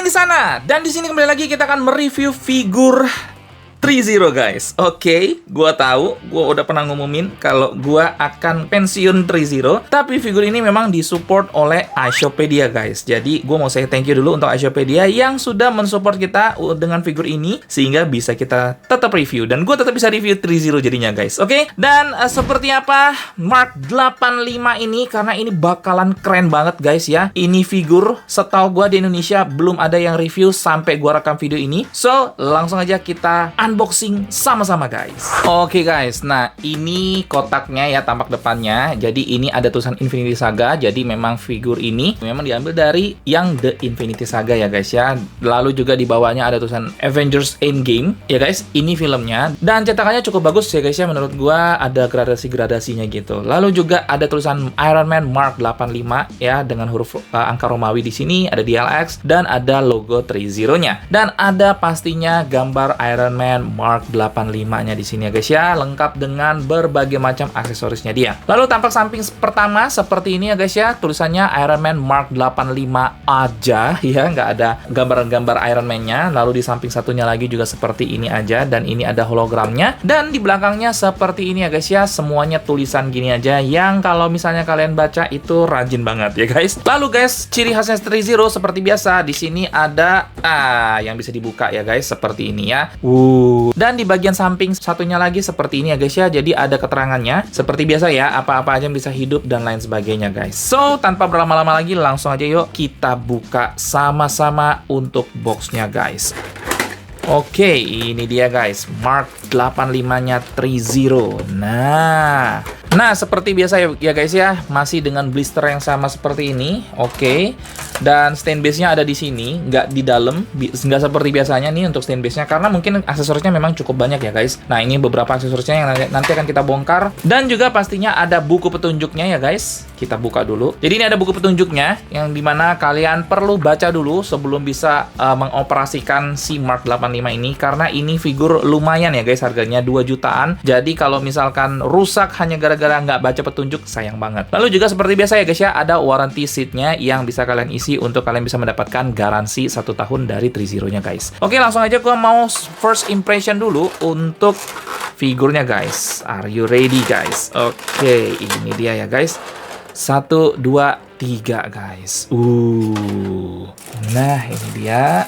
di sana. Dan di sini kembali lagi kita akan mereview figur Threezero guys. Oke, gua tahu, gua udah pernah ngumumin kalau gua akan pensiun Threezero, tapi figur ini memang disupport oleh Aishopedia guys. Jadi gua mau say thank you dulu untuk Aishopedia yang sudah mensupport kita dengan figur ini sehingga bisa kita tetap review dan gua tetap bisa review Threezero jadinya guys. Oke, dan seperti apa Mark 85 ini, karena ini bakalan keren banget guys ya. Ini figur setahu gua di Indonesia belum ada yang review sampai gua rekam video ini. So, langsung aja kita unboxing sama-sama guys. Oke guys, nah ini kotaknya ya, tampak depannya. Jadi ini ada tulisan Infinity Saga. Jadi memang figur ini memang diambil dari yang The Infinity Saga ya guys ya. Lalu juga di bawahnya ada tulisan Avengers Endgame ya guys. Ini filmnya dan cetakannya cukup bagus ya guys ya. Menurut gua ada gradasi-gradasinya gitu. Lalu juga ada tulisan Iron Man Mark 85 ya dengan huruf angka Romawi di sini, ada DLX dan ada logo Threezero-nya. Dan ada pastinya gambar Iron Man Mark 85-nya di sini ya guys ya, lengkap dengan berbagai macam aksesorisnya dia. Lalu tampak samping pertama seperti ini ya guys ya, tulisannya Iron Man Mark 85 aja ya, nggak ada gambar-gambar Iron Man-nya. Lalu di samping satunya lagi juga seperti ini aja, dan ini ada hologramnya. Dan di belakangnya seperti ini ya guys ya, semuanya tulisan gini aja yang kalau misalnya kalian baca itu rajin banget ya guys. Lalu guys, ciri khasnya Threezero seperti biasa di sini ada yang bisa dibuka ya guys, seperti ini ya. Dan di bagian samping satunya lagi seperti ini ya guys ya. Jadi ada keterangannya seperti biasa ya, apa-apa aja yang bisa hidup dan lain sebagainya guys. So, tanpa berlama-lama lagi langsung aja yuk kita buka sama-sama untuk boxnya guys. Oke, ini dia guys, Mark 85-nya Threezero. Nah, seperti biasa ya guys ya, masih dengan blister yang sama seperti ini. Oke. Dan stand base-nya ada di sini, nggak di dalam, nggak seperti biasanya nih untuk stand base-nya, karena mungkin aksesorisnya memang cukup banyak ya guys. Nah, ini beberapa aksesorisnya yang nanti akan kita bongkar. Dan juga pastinya ada buku petunjuknya ya guys. Kita buka dulu. Jadi ini ada buku petunjuknya yang dimana kalian perlu baca dulu sebelum bisa mengoperasikan si Mark 85 ini, karena ini figur lumayan ya guys, harganya 2 jutaan. Jadi kalau misalkan rusak hanya gara-gara nggak baca petunjuk, sayang banget. Lalu juga seperti biasa ya guys ya, ada warranty sheet-nya yang bisa kalian isi untuk kalian bisa mendapatkan garansi 1 tahun dari Threezero-nya guys. Oke, langsung aja gua mau first impression dulu untuk figurnya guys. Are you ready guys? Oke, ini dia ya guys. 1, 2, 3 guys. Nah, ini dia.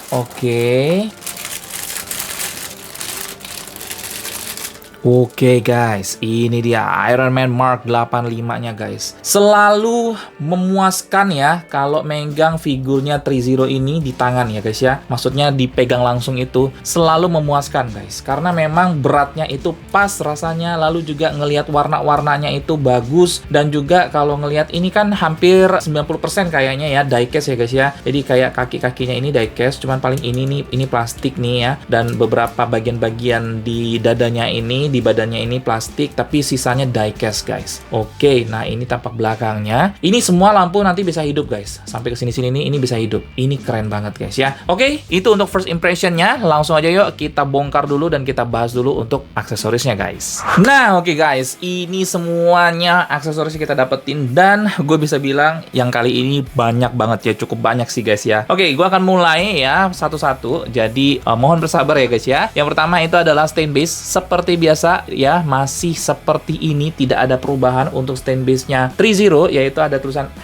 Oke guys, ini dia Iron Man Mark 85-nya guys. Selalu memuaskan ya kalau megang figurnya Threezero ini di tangan ya guys ya. Maksudnya dipegang langsung itu selalu memuaskan guys. Karena memang beratnya itu pas rasanya, lalu juga ngelihat warna-warnanya itu bagus. Dan juga kalau ngelihat ini kan hampir 90% kayaknya ya diecast ya guys ya. Jadi kayak kaki-kakinya ini diecast, cuman paling ini plastik nih ya. Dan beberapa bagian-bagian di dadanya ini, di badannya ini plastik, tapi sisanya diecast guys. Oke, nah ini tampak belakangnya. Ini semua lampu nanti bisa hidup guys. Sampai ke sini-sini ini bisa hidup. Ini keren banget guys ya. Oke, itu untuk first impressionnya. Langsung aja yuk kita bongkar dulu dan kita bahas dulu untuk aksesorisnya guys. Nah, oke guys, ini semuanya aksesorisnya kita dapetin dan gue bisa bilang yang kali ini banyak banget ya, cukup banyak sih guys ya. Oke, gue akan mulai ya satu-satu. Jadi mohon bersabar ya guys ya. Yang pertama itu adalah stand base seperti biasa ya, masih seperti ini, tidak ada perubahan untuk stand base-nya Threezero, yaitu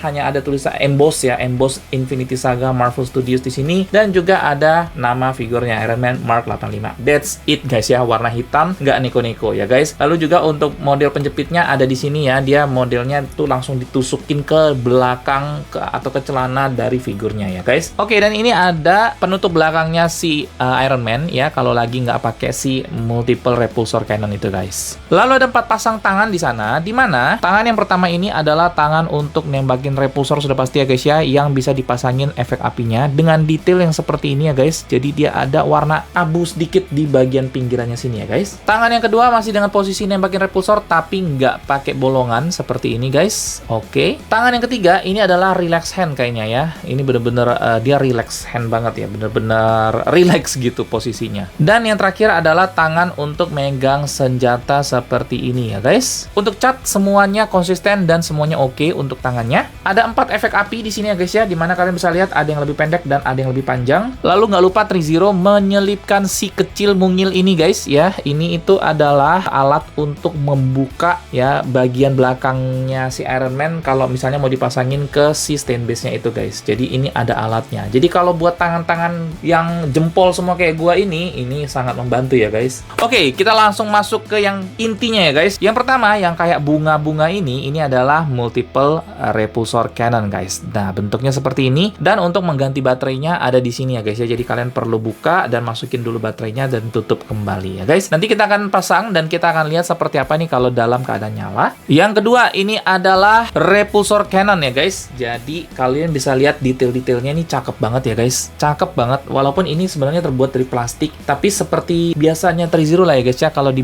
hanya ada tulisan emboss ya, emboss Infinity Saga Marvel Studios di sini, dan juga ada nama figurnya Iron Man Mark 85. That's it guys ya, warna hitam, nggak neko-neko ya guys. Lalu juga untuk model penjepitnya ada di sini ya, dia modelnya tuh langsung ditusukin ke belakang atau ke celana dari figurnya ya guys. Oke, dan ini ada penutup belakangnya si Iron Man ya, kalau lagi nggak pakai si multiple repulsor cannon itu guys. Lalu ada 4 pasang tangan di sana, di mana tangan yang pertama ini adalah tangan untuk nembakin repulsor sudah pasti ya guys ya, yang bisa dipasangin efek apinya dengan detail yang seperti ini ya guys. Jadi dia ada warna abu sedikit di bagian pinggirannya sini ya guys. Tangan yang kedua masih dengan posisi nembakin repulsor tapi nggak pakai bolongan seperti ini guys. Oke. Tangan yang ketiga ini adalah relax hand kayaknya ya. Ini bener-bener dia relax hand banget ya, bener-bener relax gitu posisinya. Dan yang terakhir adalah tangan untuk megang senjata seperti ini ya guys. Untuk cat semuanya konsisten dan semuanya oke untuk tangannya. Ada 4 efek api di sini ya guys ya, dimana kalian bisa lihat ada yang lebih pendek dan ada yang lebih panjang. Lalu nggak lupa Trizero menyelipkan si kecil mungil ini guys ya. Ini itu adalah alat untuk membuka ya bagian belakangnya si Iron Man kalau misalnya mau dipasangin ke si stand base-nya itu guys. Jadi ini ada alatnya. Jadi kalau buat tangan-tangan yang jempol semua kayak gua ini sangat membantu ya guys. Oke, kita langsung masuk ke yang intinya ya guys. Yang pertama yang kayak bunga-bunga ini adalah multiple repulsor cannon guys. Nah, bentuknya seperti ini dan untuk mengganti baterainya ada di sini ya guys ya. Jadi kalian perlu buka dan masukin dulu baterainya dan tutup kembali ya guys. Nanti kita akan pasang dan kita akan lihat seperti apa nih kalau dalam keadaan nyala. Yang kedua ini adalah repulsor cannon ya guys. Jadi kalian bisa lihat detail-detailnya ini cakep banget ya guys. Cakep banget walaupun ini sebenarnya terbuat dari plastik, tapi seperti biasanya Trizero lah ya guys ya. Kalau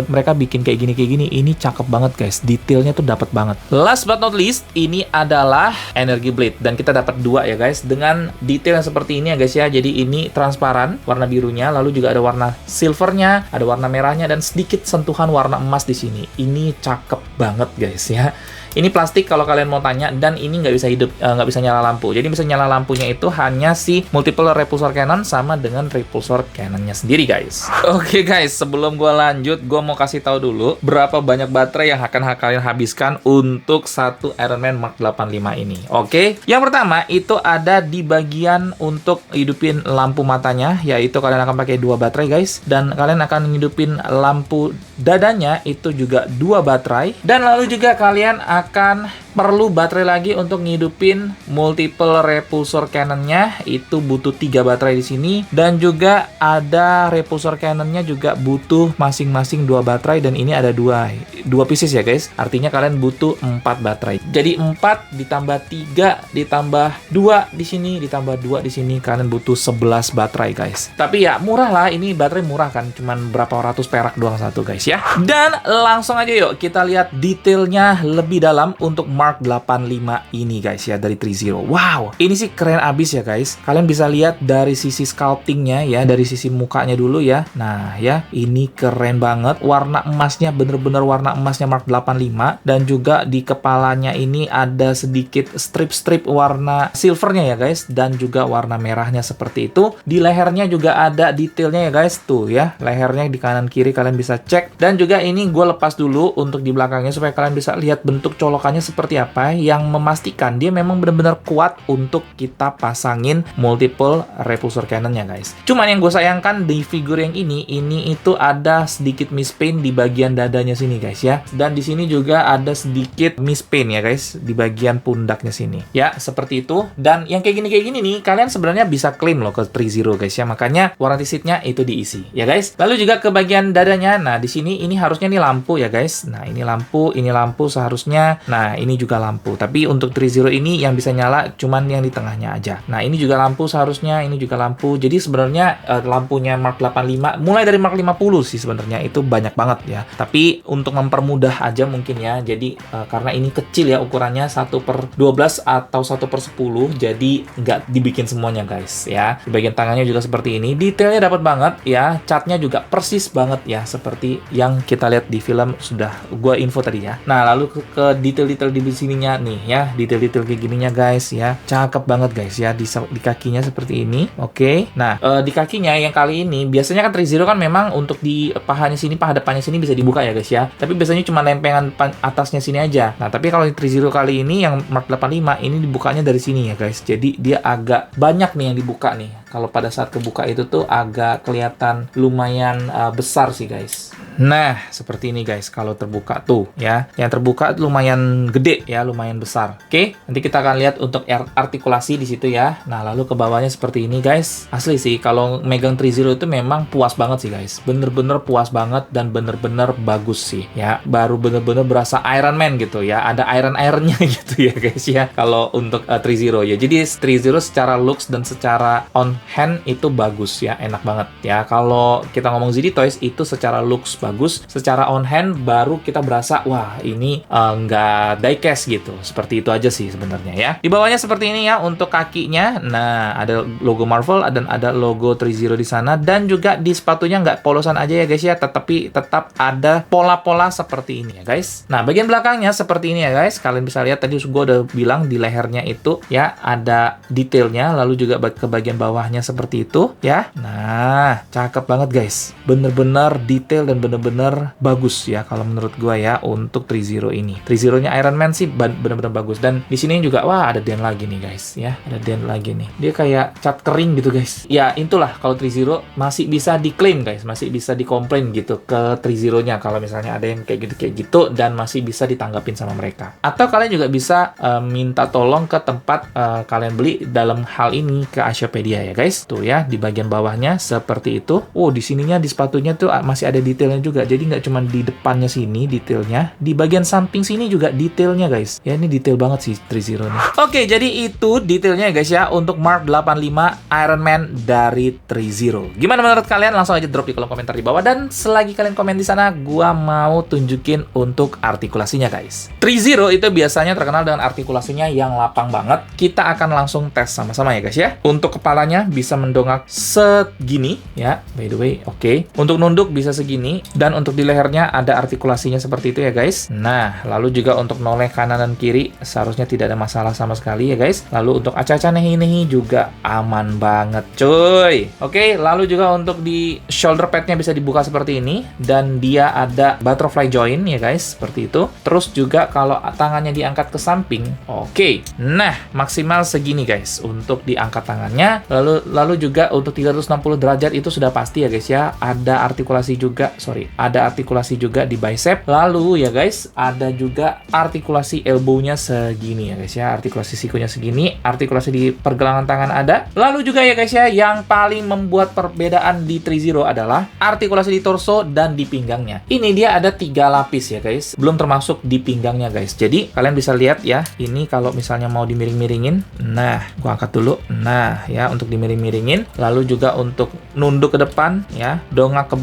mereka bikin kayak gini ini cakep banget guys. Detailnya tuh dapat banget. Last but not least, ini adalah Energy Blade dan kita dapat 2 ya guys dengan detail yang seperti ini ya guys ya. Jadi ini transparan warna birunya, lalu juga ada warna silvernya, ada warna merahnya dan sedikit sentuhan warna emas di sini. Ini cakep banget guys ya. Ini plastik kalau kalian mau tanya, dan ini nggak bisa hidup, nggak bisa nyala lampu. Jadi bisa nyala lampunya itu hanya si multiple repulsor cannon sama dengan repulsor cannonnya sendiri guys. Oke guys, sebelum gua lanjut, gua mau kasih tahu dulu berapa banyak baterai yang akan kalian habiskan untuk satu Iron Man Mark 85 ini. Oke, yang pertama itu ada di bagian untuk hidupin lampu matanya, yaitu kalian akan pakai 2 baterai guys, dan kalian akan hidupin lampu dadanya itu juga 2 baterai, dan lalu juga kalian akan perlu baterai lagi untuk ngidupin multiple repulsor cannonnya, itu butuh 3 baterai di sini, dan juga ada repulsor cannonnya juga butuh masing-masing 2 baterai, dan ini ada 2 pieces ya guys, artinya kalian butuh 4 baterai. Jadi 4 ditambah 3 ditambah 2 di sini ditambah 2 di sini, kalian butuh 11 baterai guys. Tapi ya murah lah, ini baterai murah kan, cuman berapa ratus perak doang satu guys ya. Dan langsung aja yuk kita lihat detailnya lebih dalam untuk Mark 85 ini guys ya, dari Trizero. Wow, ini sih keren abis ya guys. Kalian bisa lihat dari sisi sculptingnya ya, dari sisi mukanya dulu ya. Nah ya, ini keren banget. Warna emasnya bener-bener warna emasnya Mark 85, dan juga di kepalanya ini ada sedikit strip-strip warna silvernya ya guys, dan juga warna merahnya seperti itu. Di lehernya juga ada detailnya ya guys, tuh ya, lehernya di kanan kiri kalian bisa cek. Dan juga ini gue lepas dulu untuk di belakangnya supaya kalian bisa lihat bentuk colokannya seperti apa, yang memastikan dia memang benar-benar kuat untuk kita pasangin multiple repulsor cannonnya guys. Cuman yang gue sayangkan di figur yang ini itu ada sedikit mispaint di bagian dadanya sini guys ya, dan di sini juga ada sedikit mispaint ya guys di bagian pundaknya sini ya, seperti itu. Dan yang kayak gini nih kalian sebenarnya bisa klaim loh ke Trizero guys ya, makanya warranty sheet-nya itu diisi ya guys. Lalu juga ke bagian dadanya, nah di sini ini harusnya nih lampu ya guys. Nah ini lampu seharusnya. Nah ini juga lampu, tapi untuk Trizero ini yang bisa nyala cuman yang di tengahnya aja. Nah ini juga lampu seharusnya, ini juga lampu. Jadi sebenarnya lampunya Mark 85 mulai dari Mark 50 sih sebenarnya itu banyak banget ya, tapi untuk mempermudah aja mungkin ya. Jadi karena ini kecil ya ukurannya 1/12 atau 1/10, jadi nggak dibikin semuanya guys ya. Di bagian tangannya juga seperti ini, detailnya dapat banget ya, catnya juga persis banget ya seperti yang kita lihat di film sudah gua info tadi ya. Nah lalu ke detail-detail di sininya nih ya, detail-detail kayak gininya guys ya, cakep banget guys ya. Di kakinya seperti ini. Oke. Nah di kakinya yang kali ini biasanya kan Trizero kan memang untuk di pahanya sini, paha depannya sini bisa dibuka ya guys ya, tapi biasanya cuma lempengan atasnya sini aja. Nah tapi kalau di Trizero kali ini yang Mark 85 ini dibukanya dari sini ya guys, jadi dia agak banyak nih yang dibuka nih. Kalau pada saat kebuka itu tuh agak kelihatan lumayan besar sih guys. Nah seperti ini guys kalau terbuka tuh ya, yang terbuka lumayan gede ya, lumayan besar. Oke, nanti kita akan lihat untuk artikulasi di situ ya. Nah lalu ke bawahnya seperti ini guys. Asli sih kalau megang Trizero itu memang puas banget sih guys, bener-bener puas banget dan bener-bener bagus sih ya. Baru bener-bener berasa Iron Man gitu ya, ada iron-ironnya gitu ya guys ya kalau untuk Trizero ya. Jadi Trizero secara looks dan secara on hand itu bagus ya, enak banget ya. Kalau kita ngomong ZD Toys itu secara looks bagus. Secara on hand baru kita berasa, wah ini nggak diecast gitu. Seperti itu aja sih sebenarnya ya. Di bawahnya seperti ini ya untuk kakinya. Nah, ada logo Marvel dan ada logo 3-0 di sana. Dan juga di sepatunya nggak polosan aja ya guys ya, tetapi tetap ada pola-pola seperti ini ya guys. Nah, bagian belakangnya seperti ini ya guys. Kalian bisa lihat tadi gue udah bilang di lehernya itu ya ada detailnya, lalu juga ke bagian bawahnya seperti itu ya. Nah, cakep banget guys. Bener-bener detail dan bener-bener bagus ya kalau menurut gue ya untuk 3-0 ini. 3-0-nya Iron Man sih bener-bener bagus. Dan di sini juga wah ada den lagi nih guys ya. Ada den lagi nih. Dia kayak cat kering gitu guys. Ya, itulah kalau 3-0 masih bisa diklaim guys, masih bisa dikomplain gitu ke 3-0-nya kalau misalnya ada yang kayak gitu dan masih bisa ditanggapin sama mereka. Atau kalian juga bisa minta tolong ke tempat kalian beli dalam hal ini ke Asiopedia ya guys. Tuh ya di bagian bawahnya seperti itu. Oh, di sininya di sepatunya tuh masih ada detailnya juga. Jadi nggak cuma di depannya sini detailnya, di bagian samping sini juga detailnya guys. Ya, ini detail banget sih 3-0 nih. Oke, jadi itu detailnya ya guys ya untuk Mark 85 Iron Man dari 3-0. Gimana menurut kalian? Langsung aja drop di kolom komentar di bawah, dan selagi kalian komen di sana, gua mau tunjukin untuk artikulasinya guys. 3-0 itu biasanya terkenal dengan artikulasinya yang lapang banget. Kita akan langsung tes sama-sama ya guys ya. Untuk kepalanya bisa mendongak segini ya, by the way, oke. Untuk nunduk bisa segini, dan untuk di lehernya ada artikulasinya seperti itu ya guys. Nah, lalu juga untuk noleh kanan dan kiri seharusnya tidak ada masalah sama sekali ya guys. Lalu untuk aca-aca nehi-nehi juga aman banget cuy. Oke, lalu juga untuk di shoulder padnya bisa dibuka seperti ini, dan dia ada butterfly joint ya guys, seperti itu. Terus juga kalau tangannya diangkat ke samping, oke. Nah, maksimal segini guys untuk diangkat tangannya. Lalu juga untuk 360 derajat itu sudah pasti ya guys ya. Ada artikulasi juga, ada artikulasi juga di bicep. Lalu ya guys, ada juga artikulasi elbow-nya segini ya guys ya. Artikulasi sikunya segini, artikulasi di pergelangan tangan ada. Lalu juga ya guys ya, yang paling membuat perbedaan di 3-0 adalah artikulasi di torso dan di pinggangnya. Ini dia ada 3 lapis ya guys, belum termasuk di pinggangnya guys. Jadi kalian bisa lihat ya, ini kalau misalnya mau dimiring-miringin, nah gua angkat dulu. Nah ya, untuk dimiring-miringin. Lalu juga untuk nunduk ke depan ya, dongak ke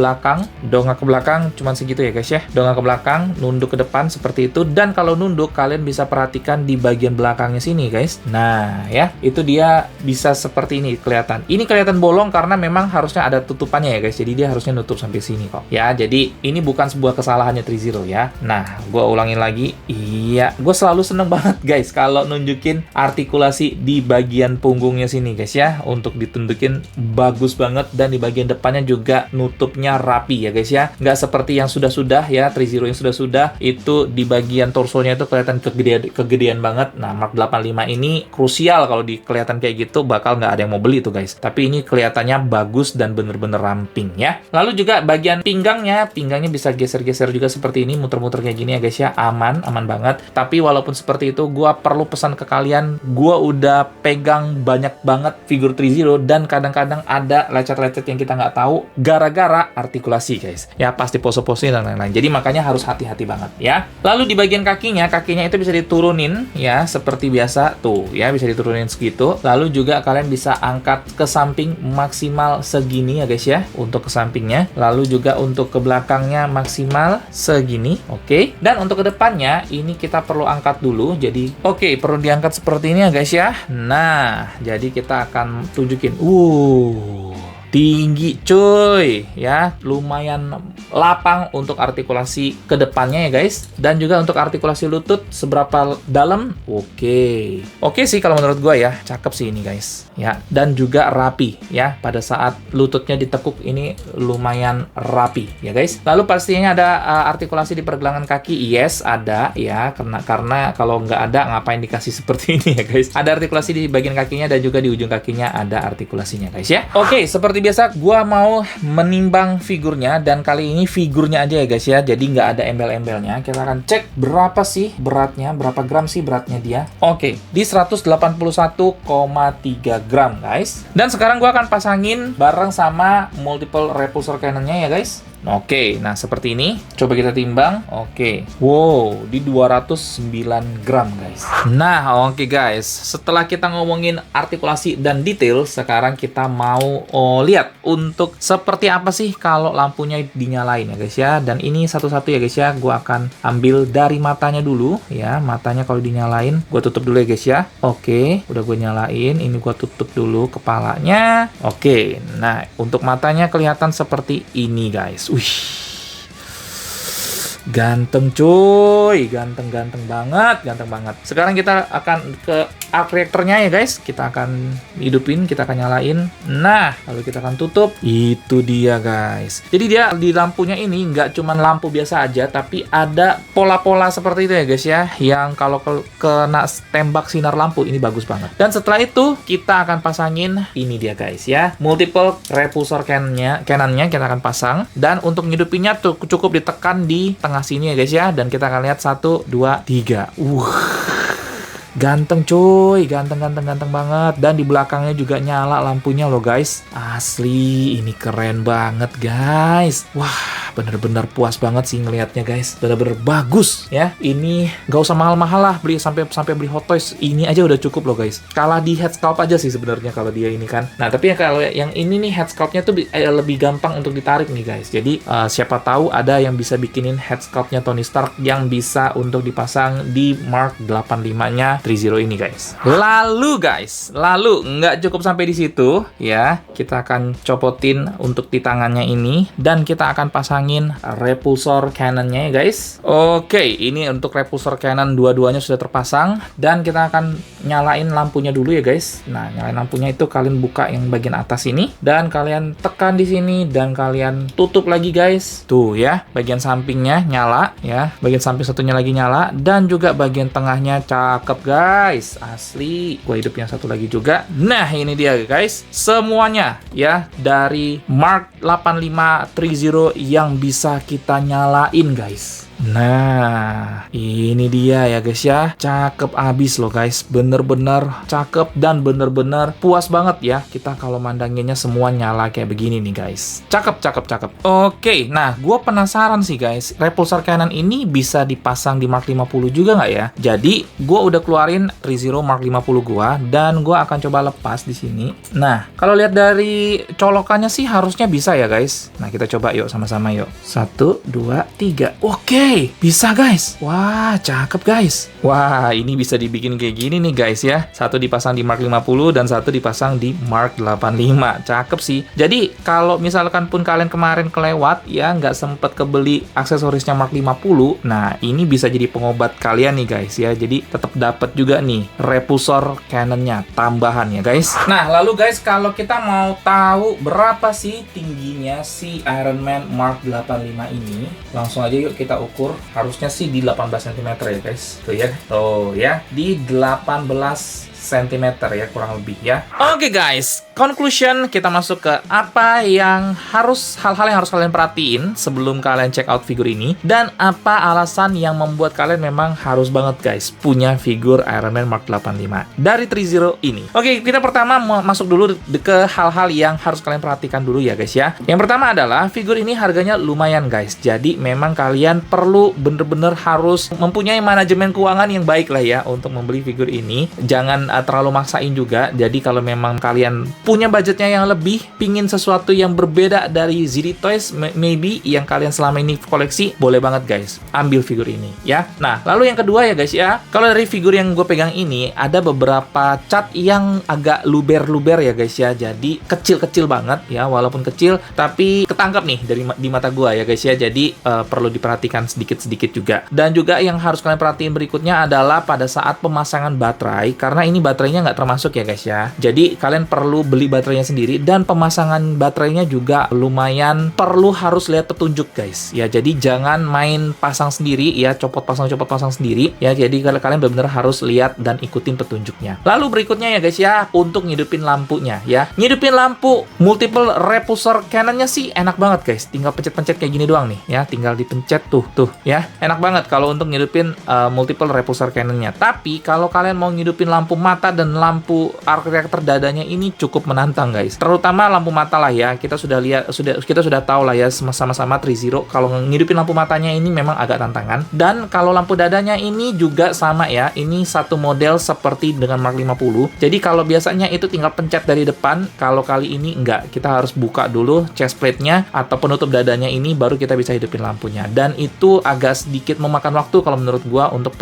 belakang cuman segitu ya guys ya. Dongak ke belakang, nunduk ke depan seperti itu. Dan kalau nunduk kalian bisa perhatikan di bagian belakangnya sini guys. Nah ya, itu dia bisa seperti ini kelihatan. Ini kelihatan bolong karena memang harusnya ada tutupannya ya guys. Jadi dia harusnya nutup sampai sini kok. Ya, jadi ini bukan sebuah kesalahannya 3-0 ya. Nah, gue ulangin lagi. Iya, gue selalu seneng banget guys kalau nunjukin artikulasi di bagian punggungnya sini guys ya. Untuk ditunjukin bagus banget, dan di bagian depannya juga nutupnya rapi ya guys ya. Nggak seperti yang sudah-sudah ya, 3-0 yang sudah-sudah itu di bagian torsonya itu kelihatan kegedean banget. Nah, Mark 85 ini krusial kalau kelihatan kayak gitu, bakal nggak ada yang mau beli tuh guys. Tapi ini kelihatannya bagus dan bener-bener ramping ya. Lalu juga bagian pinggangnya bisa geser-geser juga seperti ini, muter-muter kayak gini ya guys ya. Aman banget. Tapi walaupun seperti itu, gua perlu pesan ke kalian, gua udah pegang banyak banget figur 3-0 dan kadang-kadang ada lecet-lecet yang kita nggak tahu gara-gara artikulasi guys. Ya, pasti pose-pose dan lain-lain. Jadi makanya harus hati-hati banget ya. Lalu di bagian kakinya itu bisa diturunin ya, seperti biasa tuh ya, bisa diturunin segitu. Lalu juga kalian bisa angkat ke samping maksimal segini ya guys ya, untuk ke sampingnya. Lalu juga untuk ke belakangnya maksimal segini, oke. Dan untuk ke depannya ini kita perlu angkat dulu. Jadi oke, perlu diangkat seperti ini ya guys ya. Nah, jadi kita akan tunjukin. Tinggi cuy ya, lumayan lapang untuk artikulasi ke depannya ya guys. Dan juga untuk artikulasi lutut seberapa dalam, oke sih kalau menurut gue ya, cakep sih ini guys ya. Dan juga rapi ya, pada saat lututnya ditekuk ini lumayan rapi ya guys. Lalu pastinya ada artikulasi di pergelangan kaki, yes ada ya, karena kalau nggak ada ngapain dikasih seperti ini ya guys. Ada artikulasi di bagian kakinya dan juga di ujung kakinya ada artikulasinya guys ya. Oke, seperti biasa gua mau menimbang figurnya, dan kali ini figurnya aja ya guys ya, jadi nggak ada embel-embelnya. Kita akan cek berapa sih beratnya, berapa gram sih beratnya dia. Oke, di 181,3 gram guys. Dan sekarang gua akan pasangin bareng sama multiple repulsor cannonnya ya guys. Oke, nah seperti ini. Coba kita timbang. Oke. Wow, di 209 gram guys. Nah, oke guys. Setelah kita ngomongin artikulasi dan detail, sekarang kita mau lihat untuk seperti apa sih kalau lampunya dinyalain ya guys ya. Dan ini satu-satu ya guys ya. Gua akan ambil dari matanya dulu ya. Matanya kalau dinyalain, gua tutup dulu ya guys ya. Oke, udah gue nyalain. Ini gua tutup dulu kepalanya. Oke, nah untuk matanya kelihatan seperti ini guys. Wih, ganteng cuy, ganteng banget. Sekarang kita akan ke arc reactor-nya ya guys. Kita akan hidupin, kita akan nyalain. Nah, lalu kita akan tutup. Itu dia guys. Jadi dia di lampunya ini nggak cuma lampu biasa aja, tapi ada pola-pola seperti itu ya guys ya. Yang kalau kena tembak sinar lampu ini bagus banget. Dan setelah itu kita akan pasangin ini dia guys ya. Multiple repulsor canonnya kita akan pasang. Dan untuk ngidupinnya tuh cukup ditekan di tengah sini ya guys ya. Dan kita akan lihat 1, 2, 3. Ganteng cuy, ganteng banget. Dan di belakangnya juga nyala lampunya loh guys. Asli, ini keren banget guys. Wah, bener-bener puas banget sih ngelihatnya guys. Bener-bener bagus ya. Ini gak usah mahal-mahal lah beli sampai beli Hot Toys. Ini aja udah cukup loh guys. Kalah di head sculpt aja sih sebenarnya kalau dia ini kan. Nah, tapi ya kalau yang ini nih head sculptnya tuh lebih gampang untuk ditarik nih guys. Jadi siapa tahu ada yang bisa bikinin head sculptnya Tony Stark yang bisa untuk dipasang di Mark 85-nya 30 ini guys. Lalu nggak cukup sampai di situ ya. Kita akan copotin untuk di tangannya ini dan kita akan pasangin repulsor cannonnya ya guys. Oke, ini untuk repulsor cannon dua-duanya sudah terpasang dan kita akan nyalain lampunya dulu ya guys. Nah, nyalain lampunya itu kalian buka yang bagian atas ini dan kalian tekan di sini dan kalian tutup lagi guys. Tuh ya, bagian sampingnya nyala ya. Bagian samping satunya lagi nyala dan juga bagian tengahnya cakep guys. Asli, gue hidup yang satu lagi juga. Nah, ini dia guys, semuanya ya dari Mark 8530 yang bisa kita nyalain guys. Nah, ini dia ya guys ya. Cakep abis loh guys. Bener-bener cakep dan bener-bener puas banget ya. Kita kalau mandanginnya semua nyala kayak begini nih guys. Cakep. Oke, nah gue penasaran sih guys. Repulsor cannon ini bisa dipasang di Mark 50 juga nggak ya? Jadi, gue udah keluarin 30 Mark 50 gue dan gue akan coba lepas di sini. Nah, kalau lihat dari colokannya sih harusnya bisa ya guys. Nah, kita coba yuk sama-sama yuk. 1, 2, 3. Oke. Bisa guys. Wah, cakep guys. Wah, ini bisa dibikin kayak gini nih guys ya. Satu dipasang di Mark 50 dan satu dipasang di Mark 85. Cakep sih. Jadi, kalau misalkan pun kalian kemarin kelewat ya, nggak sempet kebeli aksesorisnya Mark 50. Nah, ini bisa jadi pengobat kalian nih guys ya. Jadi, tetap dapat juga nih repulsor cannonnya tambahan ya guys. Nah, lalu guys, kalau kita mau tahu berapa sih tingginya si Iron Man Mark 85 ini, langsung aja yuk kita ukur. Harusnya sih di 18 cm ya guys. Tuh ya. Oh ya, di 18 cm ya kurang lebih ya. Oke guys, conclusion, kita masuk ke apa yang hal-hal yang harus kalian perhatiin sebelum kalian check out figur ini dan apa alasan yang membuat kalian memang harus banget guys punya figur Iron Man Mark 85 dari 30 ini. Oke, kita pertama mau masuk dulu ke hal-hal yang harus kalian perhatikan dulu ya guys ya. Yang pertama adalah figur ini harganya lumayan guys. Jadi memang kalian perlu bener-bener harus mempunyai manajemen keuangan yang baik lah ya untuk membeli figur ini. Jangan terlalu maksain juga. Jadi kalau memang kalian punya budgetnya yang lebih, pingin sesuatu yang berbeda dari ZD Toys maybe yang kalian selama ini koleksi, boleh banget guys ambil figur ini ya. Nah, lalu yang kedua ya guys ya, kalau dari figur yang gue pegang ini ada beberapa cat yang agak luber-luber ya guys ya. Jadi kecil-kecil banget ya, walaupun kecil tapi ketangkap nih di mata gue ya guys ya. Jadi perlu diperhatikan sedikit-sedikit juga. Dan juga yang harus kalian perhatiin berikutnya adalah pada saat pemasangan baterai, karena ini baterainya nggak termasuk ya guys ya. Jadi kalian perlu beli baterainya sendiri dan pemasangan baterainya juga lumayan perlu harus lihat petunjuk guys ya. Jadi jangan main pasang sendiri ya, copot pasang sendiri ya. Jadi kalian benar-benar harus lihat dan ikutin petunjuknya. Lalu berikutnya ya guys ya, untuk ngidupin lampunya ya. Ngidupin lampu multiple repulsor cannonnya sih enak banget guys. Tinggal pencet-pencet kayak gini doang nih ya. Tinggal dipencet tuh ya. Enak banget kalau untuk ngidupin multiple repulsor cannonnya. Tapi kalau kalian mau ngidupin lampu mata dan lampu arc reactor dadanya ini cukup cukup menantang guys. Terutama lampu mata lah ya. Kita sudah lihat, kita sudah tahu lah ya sama-sama Trizero kalau ngidupin lampu matanya ini memang agak tantangan. Dan kalau lampu dadanya ini juga sama ya. Ini satu model seperti dengan Mark 50. Jadi kalau biasanya itu tinggal pencet dari depan, kalau kali ini enggak. Kita harus buka dulu chest plate-nya atau penutup dadanya ini baru kita bisa hidupin lampunya. Dan itu agak sedikit memakan waktu kalau menurut gua untuk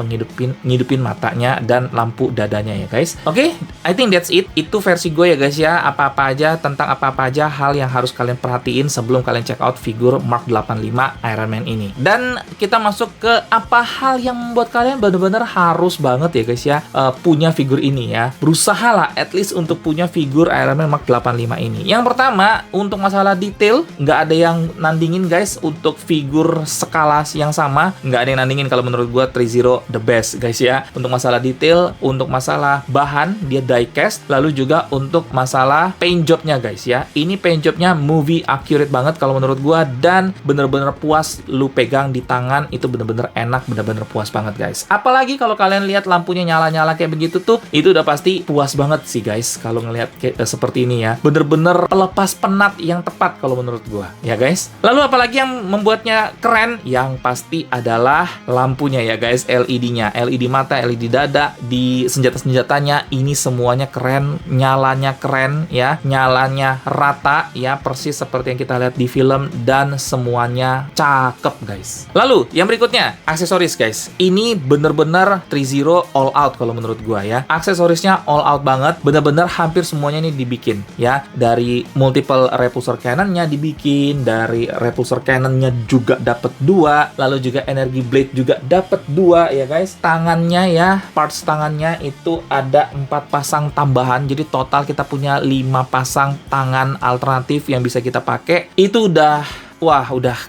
ngidupin matanya dan lampu dadanya ya guys. Oke, I think that's it. Itu versi gue ya guys ya. Apa-apa aja tentang apa-apa aja hal yang harus kalian perhatiin sebelum kalian check out figur Mark 85 Iron Man ini. Dan kita masuk ke apa hal yang membuat kalian benar-benar harus banget ya guys ya punya figur ini ya. Berusahalah at least untuk punya figur Iron Man Mark 85 ini. Yang pertama, untuk masalah detail nggak ada yang nandingin guys. Untuk figur skala yang sama nggak ada yang nandingin kalau menurut gue Trizero the best guys ya. Untuk masalah detail, untuk masalah bahan dia die cast, lalu juga untuk masalah paint jobnya guys ya. Ini paint jobnya movie accurate banget kalau menurut gua dan bener-bener puas lu pegang di tangan, itu bener-bener enak, bener-bener puas banget guys. Apalagi kalau kalian lihat lampunya nyala-nyala kayak begitu tuh, itu udah pasti puas banget sih guys kalau ngelihat seperti ini ya. Bener-bener pelepas penat yang tepat kalau menurut gua ya guys. Lalu apalagi yang membuatnya keren? Yang pasti adalah lampunya ya guys, LED-nya, LED mata, LED dada, di senjata-senjatanya ini semuanya keren, nyalanya keren ya, nyalanya rata ya, persis seperti yang kita lihat di film dan semuanya cakep guys. Lalu yang berikutnya, aksesoris guys. Ini bener-bener Trizero all out kalau menurut gua ya. Aksesorisnya all out banget, bener-bener hampir semuanya ini dibikin ya. Dari multiple repulsor cannonnya dibikin, dari repulsor cannonnya juga dapat 2, lalu juga energy blade juga dapat 2 ya guys. Tangannya ya, parts tangannya itu ada 4 pasang tambahan, jadi total kita punya 5 pasang tangan alternatif yang bisa kita pakai. Itu udah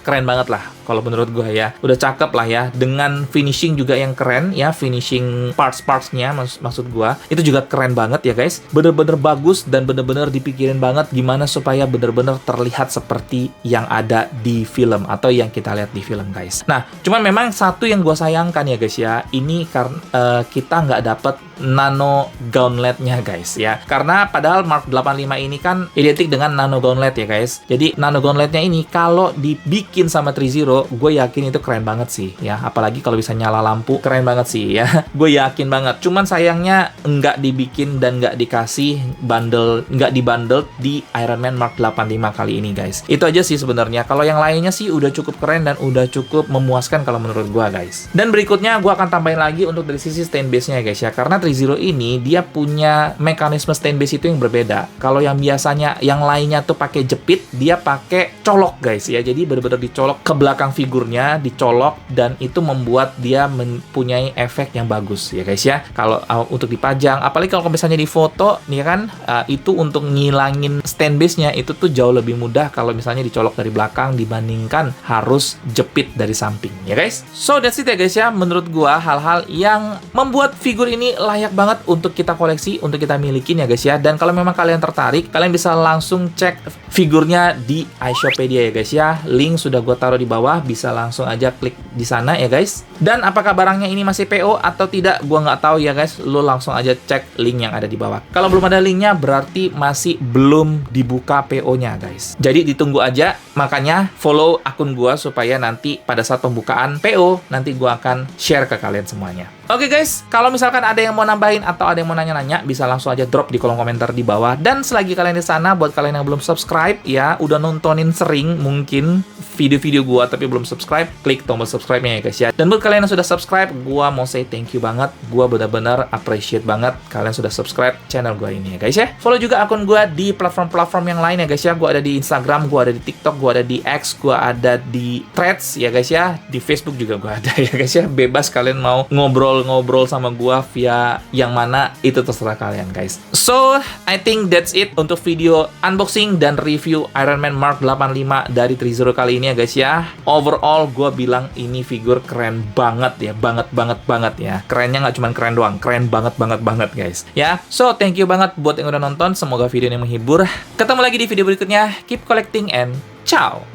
keren banget lah kalau menurut gue ya. Udah cakep lah ya, dengan finishing juga yang keren ya, finishing parts-partsnya maksud gue itu juga keren banget ya guys. Bener-bener bagus dan bener-bener dipikirin banget gimana supaya bener-bener terlihat seperti yang ada di film atau yang kita lihat di film guys. Nah, cuman memang satu yang gue sayangkan ya guys ya, ini karena kita nggak dapet nano gauntletnya guys ya. Karena padahal Mark 85 ini kan identik dengan nano gauntlet ya guys. Jadi nano gauntletnya ini kalau dibikin sama Trizero, gue yakin itu keren banget sih ya. Apalagi kalau bisa nyala lampu, keren banget sih ya. Gue yakin banget. Cuman sayangnya nggak dibikin dan nggak dikasih bundle, nggak dibundle di Iron Man Mark 85 kali ini guys. Itu aja sih sebenarnya. Kalau yang lainnya sih udah cukup keren dan udah cukup memuaskan kalau menurut gue guys. Dan berikutnya gue akan tambahin lagi untuk dari sisi stand base-nya guys ya. Karena Trizero ini dia punya mekanisme stand base itu yang berbeda. Kalau yang biasanya yang lainnya tuh pakai jepit, dia pakai colok guys ya. Jadi benar-benar dicolok ke belakang figurnya, dicolok, dan itu membuat dia mempunyai efek yang bagus ya guys ya. Kalau untuk dipajang, apalagi kalau misalnya di foto nih kan, itu untuk ngilangin stand base-nya itu tuh jauh lebih mudah kalau misalnya dicolok dari belakang dibandingkan harus jepit dari samping ya guys. So that's it ya guys ya. Menurut gua hal-hal yang membuat figur ini layak banget untuk kita koleksi, untuk kita milikin ya guys ya. Dan kalau memang kalian tertarik, kalian bisa langsung cek figurnya di iShopedia ya guys ya. Link sudah gue taruh di bawah, bisa langsung aja klik di sana ya guys. Dan apakah barangnya ini masih PO atau tidak, gue nggak tahu ya guys. Lo langsung aja cek link yang ada di bawah. Kalau belum ada linknya, berarti masih belum dibuka PO-nya guys. Jadi ditunggu aja, makanya follow akun gue supaya nanti pada saat pembukaan PO, nanti gue akan share ke kalian semuanya. Oke guys, kalau misalkan ada yang mau nambahin atau ada yang mau nanya-nanya, bisa langsung aja drop di kolom komentar di bawah. Dan selagi kalian di sana, buat kalian yang belum subscribe ya, udah nontonin sering mungkin video-video gua tapi belum subscribe, klik tombol subscribe-nya ya guys ya. Dan buat kalian yang sudah subscribe, gua mau say thank you banget. Gua benar-benar appreciate banget kalian sudah subscribe channel gua ini ya guys ya. Follow juga akun gua di platform-platform yang lain ya guys ya. Gua ada di Instagram, gua ada di TikTok, gua ada di X, gua ada di Threads ya guys ya. Di Facebook juga gua ada ya guys ya. Bebas kalian mau ngobrol sama gua via yang mana, itu terserah kalian guys. So, I think that's it untuk video unboxing dan review Iron Man Mark 85 dari Trizero kali ini ya guys ya. Overall gua bilang ini figur keren banget ya, banget ya. Kerennya nggak cuma keren doang, keren banget guys ya. So, thank you banget buat yang udah nonton. Semoga video ini menghibur. Ketemu lagi di video berikutnya. Keep collecting and ciao.